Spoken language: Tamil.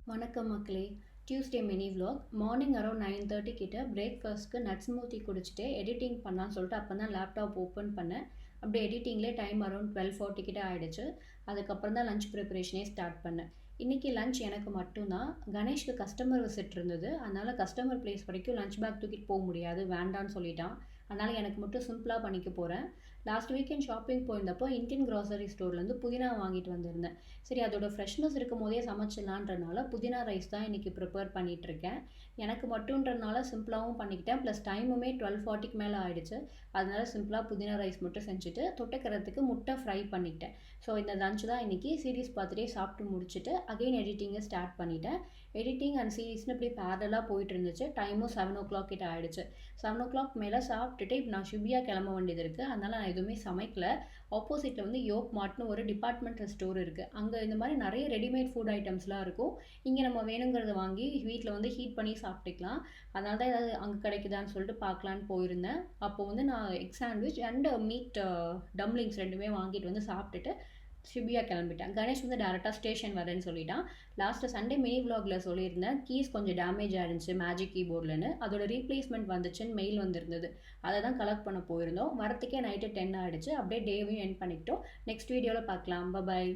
வணக்கம் மக்களே. Tuesday mini vlog. Morning around 9:30 கிட்ட பிரேக்ஃபாஸ்ட்க்கு நட் ஸ்மூத்தி குடிச்சிட்டு எடிட்டிங் பண்ணலான்னு சொல்லிட்டு அப்போ தான் லேப்டாப் ஓப்பன் பண்ணேன். அப்படியே எடிட்டிங்லேயே டைம் அரௌண்ட் 12:40 கிட்ட ஆகிடுச்சு. அதுக்கப்புறம் தான் லஞ்ச் ப்ரிப்பரேஷனே ஸ்டார்ட் பண்ணேன். இன்றைக்கி லஞ்ச் எனக்கு மட்டும்தான். கணேஷ்க்கு கஸ்டமர் விசிட் இருந்தது. அதனால் கஸ்டமர் பிளேஸ் வரைக்கும் லஞ்ச் பேக் தூக்கிட்டு போக முடியாது, வேண்டான்னு சொல்லிட்டான். அதனால் எனக்கு மட்டும் சிம்பிளாக பண்ணிக்க போகிறேன். லாஸ்ட் வீக்கெண்ட் ஷாப்பிங் போயிருந்தப்போ இந்தியன் க்ராசரி ஸ்டோர்லேருந்து புதினா வாங்கிட்டு வந்திருந்தேன். சரி, அதோட ஃப்ரெஷ்னஸ் இருக்கும் போதே சமைச்சிடலான்றனால புதினா ரைஸ் தான் இன்றைக்கி ப்ரிப்பேர் பண்ணிகிட்ருக்கேன். எனக்கு மட்டுன்றனால சிம்பிளாகவும் பண்ணிக்கிட்டேன். ப்ளஸ் டைமுமே 12:40க்கு மேலே ஆகிடுச்சு. அதனால சிம்பிளாக புதினா ரைஸ் மட்டும் செஞ்சுட்டு தொட்டுக்கிறதுக்கு முட்டை ஃப்ரை பண்ணிக்கிட்டேன். ஸோ இந்த லஞ்ச் தான் இன்றைக்கி. சீரிஸ் பார்த்துட்டே சாப்பிட்டு முடிச்சுட்டு அகெயின் எடிட்டிங்கை ஸ்டார்ட் பண்ணிட்டேன். எடிட்டிங் அண்ட் சீரிஸ்னு இப்படி பேரலாக போயிட்டு இருந்துச்சு. டைமும் 7:00 கிட்ட ஆகிடுச்சு. 7:00 மேலே சாப்பிட்டுட்டு இப்போ நான் ஷிபியா கிளம்ப வேண்டியது இருக்குது. அதனால் நான் எதுவுமே சமைக்கல. ஆப்போசிட்டில் வந்து யோக் மார்ட்னு ஒரு டிபார்ட்மெண்டல் ஸ்டோர் இருக்குது. அங்கே இந்த மாதிரி நிறைய ரெடிமேட் ஃபுட் ஐட்டம்ஸ்லாம் இருக்கும். இங்கே நம்ம வேணுங்கிறத வாங்கி வீட்டில் வந்து ஹீட் பண்ணி சாப்பிட்டுக்கலாம். அதனால தான் ஏதாவது அங்கே கிடைக்குதான்னு சொல்லிட்டு பார்க்கலான்னு போயிருந்தேன். அப்போது வந்து நான் egg sandwich and meet dumplings ரெண்டுமே வாங்கிட்டு வந்து சாப்பிட்டுட்டு ஷிபியா கிளம்பிட்டேன். கணேஷ் வந்து டேரெக்டாக ஸ்டேஷன் வரேன்னு சொல்லிட்டான். லாஸ்ட்டு சண்டே மினி vlogல சொல்லியிருந்தேன், கீஸ் கொஞ்சம் டேமேஜ் ஆகிருந்துச்சு மேஜிக் கீபோர்ட்லன்னு. அதோட ரீப்ளேஸ்மெண்ட் வந்துச்சுன்னு மெயில் வந்திருந்தது. அதை தான் கலெக்ட் பண்ண போயிருந்தோம். வரத்துக்கே நைட்டு 10 ஆகிடுச்சு. அப்படியே டேவையும் எண்ட் பண்ணிக்கிட்டோம். நெக்ஸ்ட் வீடியோவில் பார்க்கலாம். பை.